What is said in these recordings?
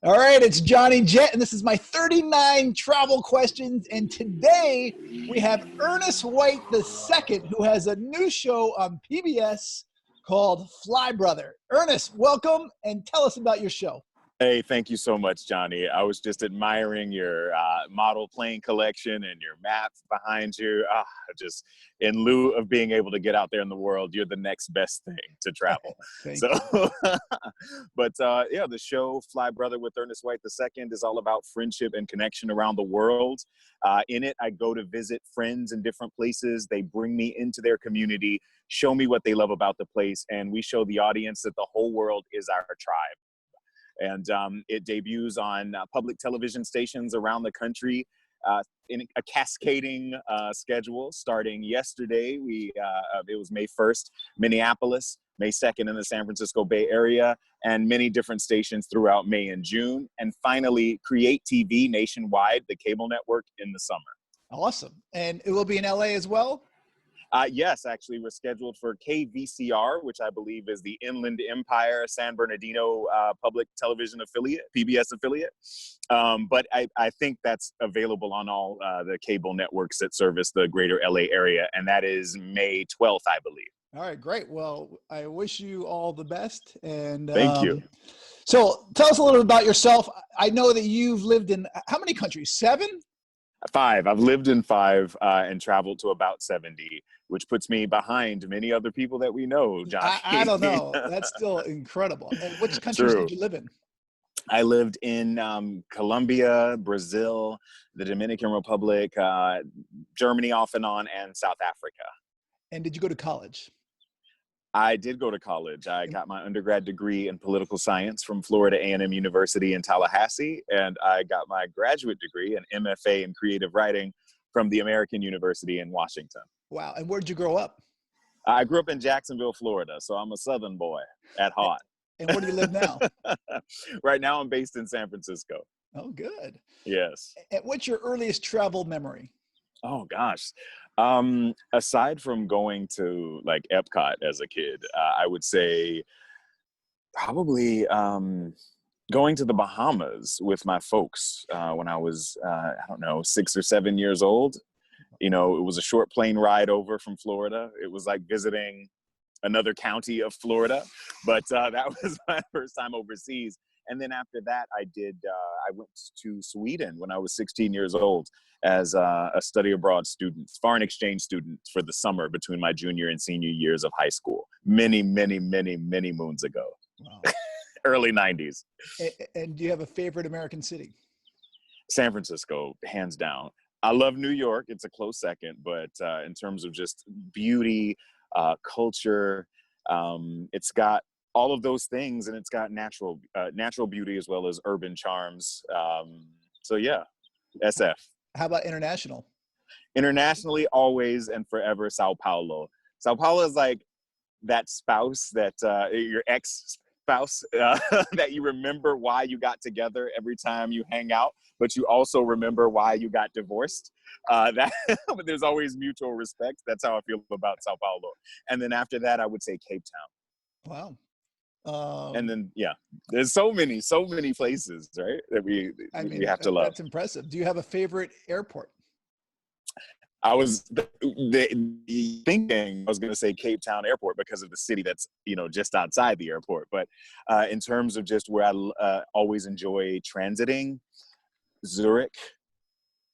All right, it's Johnny Jet, and this is my 39 travel questions. And today we have Ernest White II, who has a new show on PBS called Fly Brother. Ernest, welcome, and tell us about your show. Hey, thank you so much, Johnny. I was just admiring your model plane collection and your maps behind you. Just in lieu of being able to get out there in the world, you're the next best thing to travel. Thank you. Yeah, the show Fly Brother with Ernest White II is all about friendship and connection around the world. In it, I go to visit friends in different places. They bring me into their community, show me what they love about the place, and we show the audience that the whole world is our tribe. And it debuts on public television stations around the country in a cascading schedule. Starting yesterday, it was May 1st, Minneapolis, May 2nd in the San Francisco Bay Area, and many different stations throughout May and June. And finally, Create TV nationwide, the cable network, in the summer. Awesome. And it will be in LA as well? Yes, actually, we're scheduled for KVCR, which I believe is the Inland Empire San Bernardino public television affiliate, PBS affiliate. But I think that's available on all the cable networks that service the greater LA area, and that is May 12th, I believe. All right, great. Well, I wish you all the best. And thank you. So tell us a little bit about yourself. I know that you've lived in how many countries? 7? 5. I've lived in 5 and traveled to about 70, which puts me behind many other people that we know, Josh. I don't know. That's still incredible. And which countries did you live in? I lived in Colombia, Brazil, the Dominican Republic, Germany off and on, and South Africa. And did you go to college? I did go to college. I got my undergrad degree in political science from Florida A&M University in Tallahassee, and I got my graduate degree, an MFA in creative writing, from the American University in Washington. Wow. And where did you grow up? I grew up in Jacksonville, Florida, so I'm a Southern boy at heart. And where do you live now? Right now, I'm based in San Francisco. Oh, good. Yes. And what's your earliest travel memory? Oh, gosh. Aside from going to like Epcot as a kid, I would say probably going to the Bahamas with my folks when I was, 6 or 7 years old. You know, it was a short plane ride over from Florida. It was like visiting another county of Florida, but that was my first time overseas. And then after that, I went to Sweden when I was 16 years old as a study abroad student, foreign exchange student for the summer between my junior and senior years of high school. Many, many, many, many moons ago. Wow. Early 90s. And do you have a favorite American city? San Francisco, hands down. I love New York. It's a close second, but in terms of just beauty, culture, it's got all of those things, and it's got natural beauty as well as urban charms. So yeah, SF. How about international? Internationally, always and forever, Sao Paulo. Sao Paulo is like that spouse that your ex-spouse that you remember why you got together every time you hang out, but you also remember why you got divorced. But there's always mutual respect. That's how I feel about Sao Paulo. And then after that, I would say Cape Town. Wow. And then, yeah, there's so many places, right, that we have to love. That's impressive. Do you have a favorite airport? I was thinking I was going to say Cape Town Airport because of the city that's, just outside the airport. But in terms of just where I always enjoy transiting, Zurich.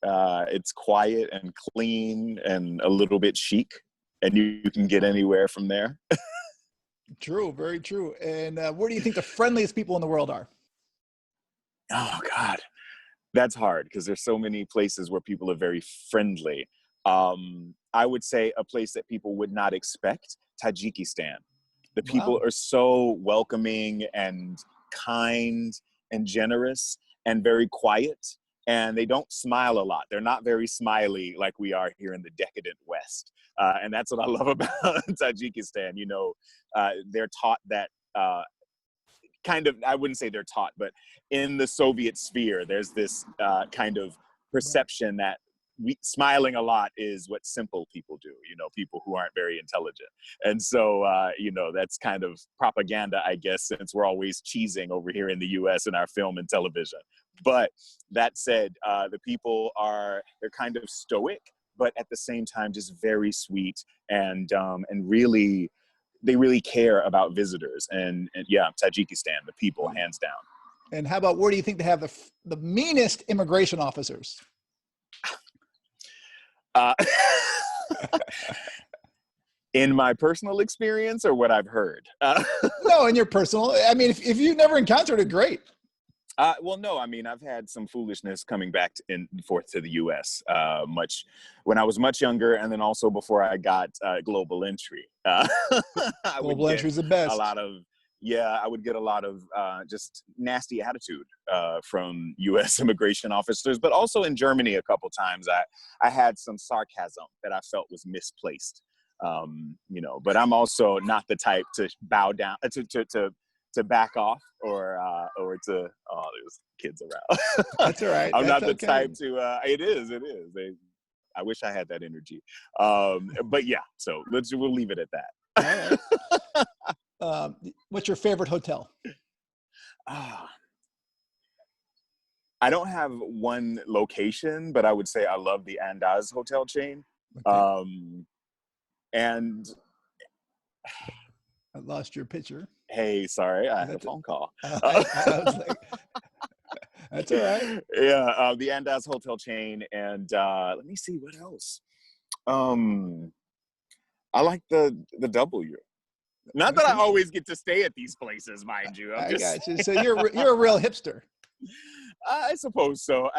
It's quiet and clean and a little bit chic, and you can get anywhere from there. True, very true. And where do you think the friendliest people in the world are? Oh, God. That's hard because there's so many places where people are very friendly. I would say a place that people would not expect, Tajikistan. The people are so welcoming and kind and generous and very quiet. And they don't smile a lot. They're not very smiley like we are here in the decadent West. And that's what I love about Tajikistan. They're taught that I wouldn't say they're taught, but in the Soviet sphere, there's this kind of perception that smiling a lot is what simple people do, people who aren't very intelligent. And so, that's kind of propaganda, I guess, since we're always cheesing over here in the US in our film and television. But that said, the people they're kind of stoic, but at the same time, just very sweet and really, they really care about visitors. And yeah, Tajikistan, the people, hands down. And how about, where do you think they have the meanest immigration officers? In my personal experience, or what I've heard? No, in your personal. I mean, if you've never encountered it, great. Well, no, I mean, I've had some foolishness coming back and forth to the U.S. When I was much younger, and then also before I got global entry. Global entry is the best. I would get a lot of just nasty attitude from U.S. immigration officers, but also in Germany a couple times. I had some sarcasm that I felt was misplaced, but I'm also not the type to bow down, to back off or to, there's kids around. That's all right. I'm That's not the okay. type to, it is. I wish I had that energy. But yeah, so we'll leave it at that. All right. What's your favorite hotel? I don't have one location, but I would say I love the Andaz hotel chain. Okay. And I lost your picture. Hey, sorry, I had a phone call. I was like, that's all right. Yeah, the Andaz hotel chain, and let me see what else. I like the W. Not that I always get to stay at these places, mind you. I got you. So you're a real hipster. I suppose so.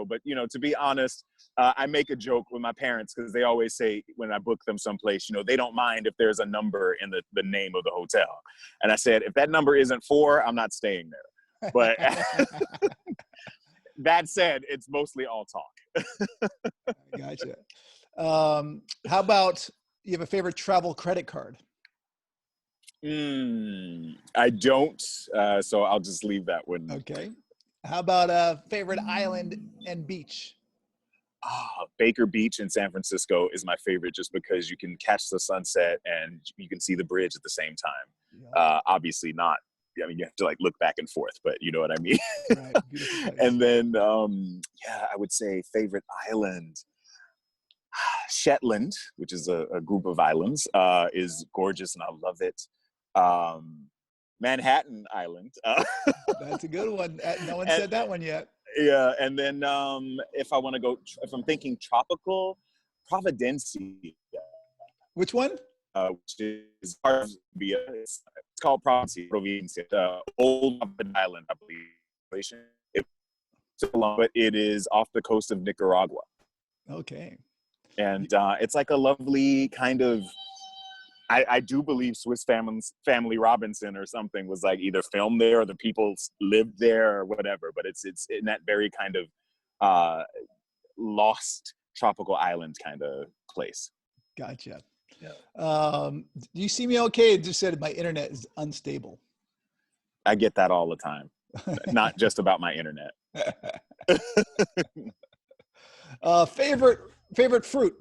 But, to be honest, I make a joke with my parents because they always say when I book them someplace, they don't mind if there's a number in the name of the hotel. And I said, if that number isn't 4, I'm not staying there. But that said, it's mostly all talk. Gotcha. How about, you have a favorite travel credit card? I don't. So I'll just leave that one. Okay. How about a favorite island and beach? Baker Beach in San Francisco is my favorite, just because you can catch the sunset and you can see the bridge at the same time. Yeah. Obviously not. I mean, you have to look back and forth, but you know what I mean? Right. And then, I would say favorite island. Shetland, which is a group of islands, is gorgeous and I love it. Manhattan Island. That's a good one. No one said that one yet. Yeah, and then if I'm thinking tropical, Providencia. Which one? Which is part of it's called Providencia, old island, I believe. But it is off the coast of Nicaragua. Okay. And it's like a lovely kind of, I do believe Swiss Family Robinson or something was either filmed there or the people lived there or whatever, but it's in that very kind of lost tropical island kind of place. Gotcha. Yeah. Do you see me okay? It just said my internet is unstable. I get that all the time. Not just about my internet. Favorite fruit?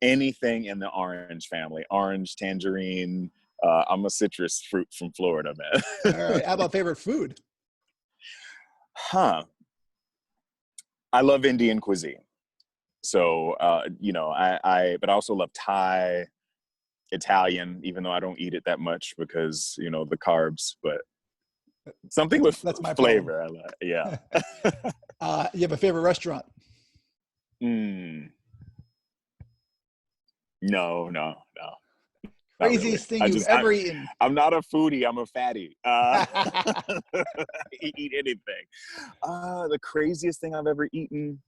Anything in the orange family. Orange, tangerine. I'm a citrus fruit from Florida, man. All right. How about favorite food? I love Indian cuisine. So, but I also love Thai, Italian, even though I don't eat it that much because, the carbs, but something with flavor. I like. Yeah. You have a favorite restaurant? No. Craziest thing you've ever eaten? I'm not a foodie. I'm a fatty. Eat anything. The craziest thing I've ever eaten,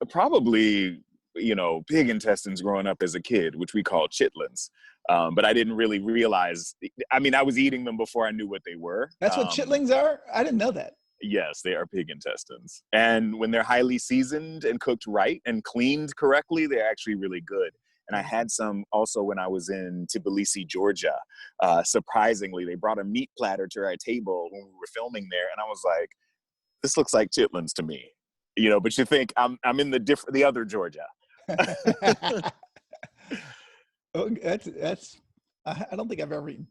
probably, pig intestines growing up as a kid, which we call chitlins. But I didn't really realize. I mean, I was eating them before I knew what they were. That's what chitlins are? I didn't know that. Yes, they are pig intestines. And when they're highly seasoned and cooked right and cleaned correctly, they're actually really good. And I had some also when I was in Tbilisi, Georgia. Surprisingly, they brought a meat platter to our table when we were filming there. And I was like, this looks like Chitlins to me, you know, but you think I'm in the other Georgia. Oh, that's. I don't think I've ever eaten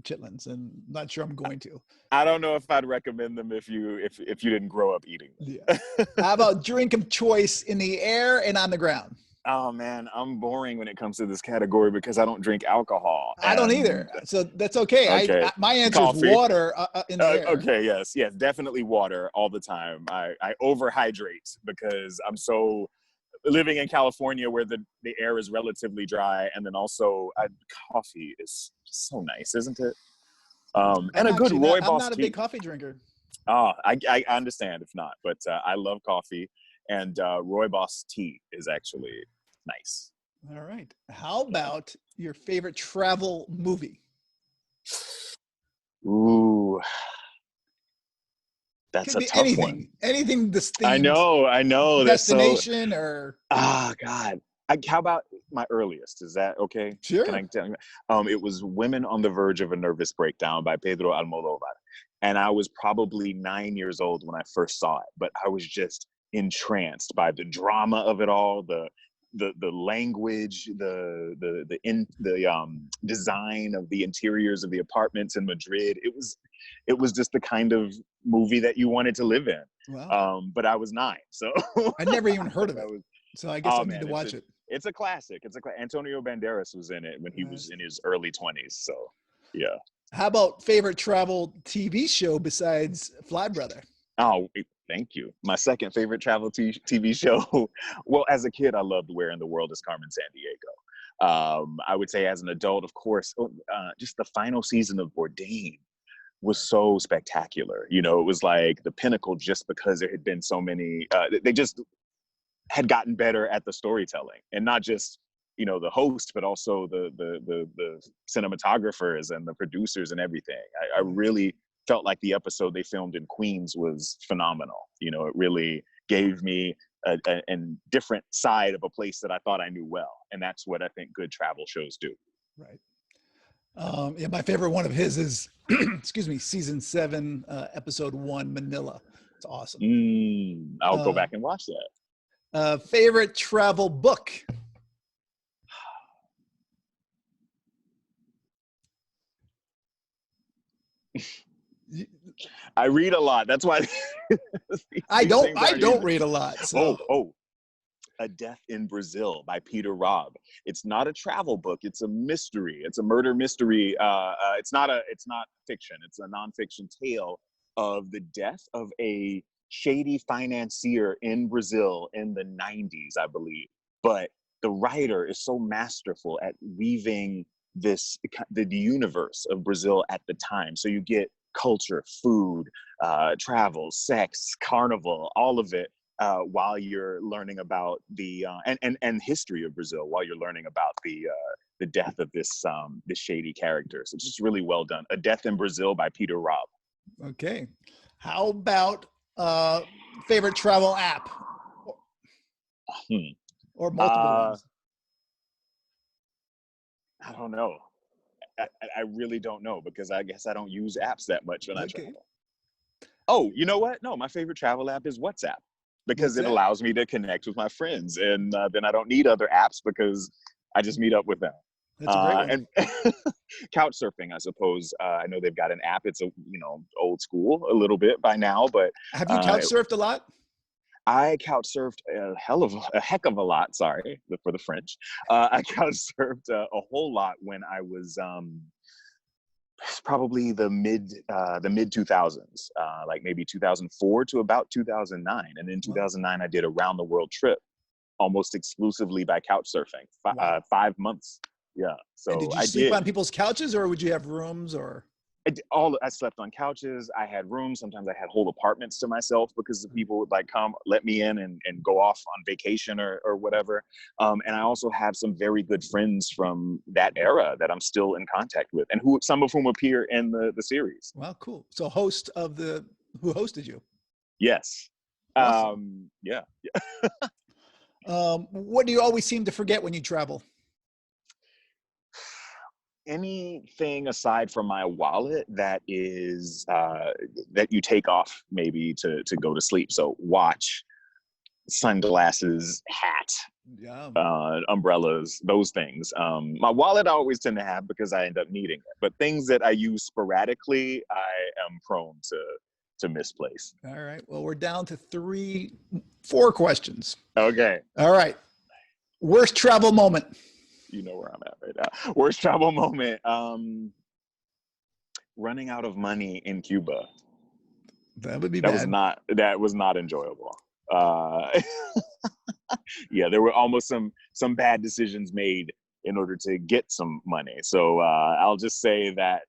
chitlins, and not sure I'm going to. I don't know if I'd recommend them if you didn't grow up eating Yeah. them. How about drink of choice in the air and on the ground? Oh man, I'm boring when it comes to this category because I don't drink alcohol. I don't either, And so that's okay. okay, My answer is coffee. water in the air. Okay, yes, definitely water all the time. I overhydrate because I'm so living in California where the air is relatively dry, and then also coffee is so nice, isn't it? And a good I'm rooibos not a tea. big coffee drinker. Oh, I understand if not, but I love coffee, and rooibos tea is actually nice. All right. How about your favorite travel movie? Ooh, that's Could a be tough one. anything this I themed, know. That's so. destination or God. How about my earliest? Is that okay? Can I sure. tell you? It was Women on the Verge of a Nervous Breakdown by Pedro Almodovar. And I was probably 9 years old when I first saw it, but I was just entranced by the drama of it all, the language, the design of the interiors of the apartments in Madrid. It was just the kind of movie that you wanted to live in. Wow. But I was 9, so I never even heard of it. was, So I guess I need man, to watch it. it's a classic. Antonio Banderas was in it when he was Nice. in his early 20s. So yeah. How about favorite travel TV show besides Fly Brother? Oh, thank you. My second favorite travel TV show. Well, as a kid, I loved Where in the World is Carmen Sandiego. I would say as an adult, of course, just the final season of Bourdain was so spectacular. You know, it was like the pinnacle just because there had been so many, they just had gotten better at the storytelling, and not just, you know, the host, but also the cinematographers and the producers and everything. I really felt like the episode they filmed in Queens was phenomenal. You know, it really gave me a different side of a place that I thought I knew well, and that's what I think good travel shows do. Right. Yeah, my favorite one of his is, excuse me, season 7, episode 1, Manila. It's awesome. I'll go back and watch that. Favorite travel book? I read a lot. That's why I don't read a lot. So. A Death in Brazil by Peter Robb. It's not a travel book. It's a mystery. It's a murder mystery. It's not fiction. It's a nonfiction tale of the death of a shady financier in Brazil in the 90s, I believe. But the writer is so masterful at weaving the universe of Brazil at the time. So you get culture, food, travel, sex, carnival, all of it. While you're learning about the and history of Brazil, while you're learning about the death of this shady character. So it's just really well done. A Death in Brazil by Peter Robb. Okay. How about favorite travel app? Or multiple ones? I don't know. I really don't know, because I guess I don't use apps that much when I travel. Oh, you know what? No, my favorite travel app is WhatsApp, because it allows me to connect with my friends, and then I don't need other apps because I just meet up with them. That's a great one. And couch surfing, I suppose. I know they've got an app. It's old school a little bit by now, but have you couch surfed a lot? I couch surfed a heck of a lot. Sorry for the French. I couch surfed a whole lot when I was probably the mid 2000s, like maybe 2004 to about 2009. And in 2009, I did a round the world trip, almost exclusively by couch surfing. 5 months. Yeah. So and did you sleep on people's couches, or would you have rooms, or? I slept on couches. I had rooms. Sometimes I had whole apartments to myself, because the people would come let me in and go off on vacation or whatever. And I also have some very good friends from that era that I'm still in contact with, and some of whom appear in the series. Wow, cool. So who hosted you? Yes. Awesome. Yeah. What do you always seem to forget when you travel? anything aside from my wallet that is that you take off maybe to go to sleep. So watch, sunglasses, hat, Yeah. umbrellas, those things. My wallet I always tend to have because I end up needing it. But things that I use sporadically, I am prone to misplace. All right. Well, we're down to 4 questions. Okay. All right. Worst travel moment. You know where I'm at right now. Worst travel moment. Running out of money in Cuba. That would be That bad. that was not enjoyable. Yeah, there were almost some bad decisions made in order to get some money. So I'll just say that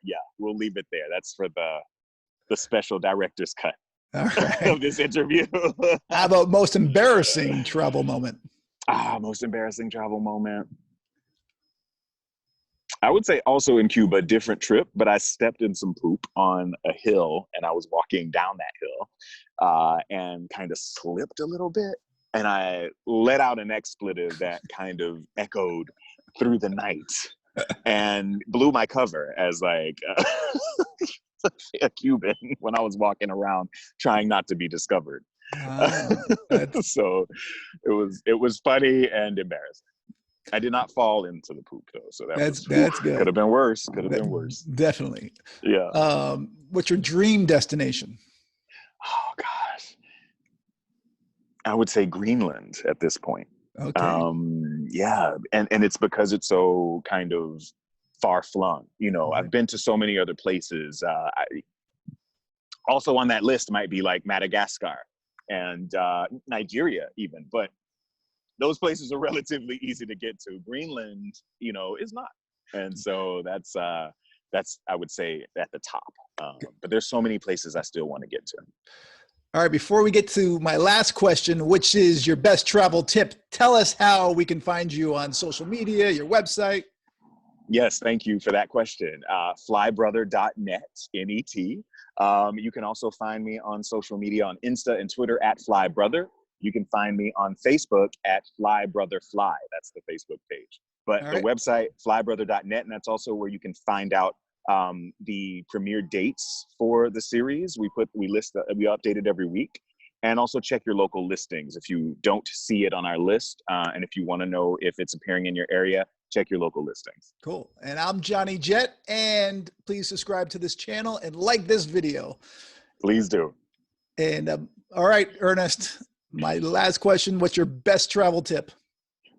yeah, we'll leave it there. That's for the special director's cut All right. of this interview. How about most embarrassing travel moment? Most embarrassing travel moment. I would say also in Cuba, different trip, but I stepped in some poop on a hill and I was walking down that hill and kind of slipped a little bit. And I let out an expletive that kind of echoed through the night and blew my cover as like a Cuban when I was walking around trying not to be discovered. So it was funny and embarrassing. I did not fall into the poop though, so that's good. Could have been worse. Could have been worse. Definitely. Yeah. What's your dream destination? Oh gosh, I would say Greenland at this point. Okay. Yeah, and it's because it's so kind of far flung. You know, Right. I've been to so many other places. Also on that list might be like Madagascar and Nigeria even, but those places are relatively easy to get to. Greenland, you know, is not. And so that's I would say at the top. But there's so many places I still want to get to. All right, before we get to my last question, which is your best travel tip, tell us how we can find you on social media, your website. Yes, thank you for that question. Flybrother.net, N-E-T. You can also find me on social media on Insta and Twitter at Flybrother. You can find me on Facebook at FlyBrotherFly. That's the Facebook page. But the website, flybrother.net, and that's also where you can find out the premiere dates for the series. We update it every week. And also check your local listings if you don't see it on our list. And if you want to know if it's appearing in your area, check your local listings. Cool. And I'm Johnny Jett, and please subscribe to this channel and like this video. Please do. And all right, Ernest, my last question, what's your best travel tip?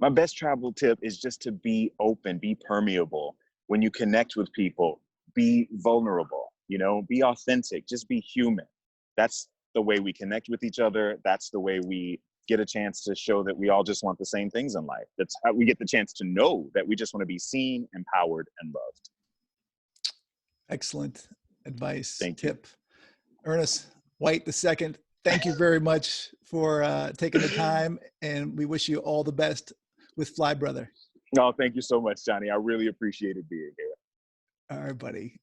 My best travel tip is just to be open, be permeable. When you connect with people, be vulnerable, you know, be authentic, just be human. That's the way we connect with each other. That's the way we get a chance to show that we all just want the same things in life. That's how we get the chance to know that we just want to be seen, empowered, and loved. Excellent advice. Thank you. Ernest White II, thank you very much for taking the time, and we wish you all the best with Fly Brother. No, thank you so much, Johnny. I really appreciated being here. All right, buddy.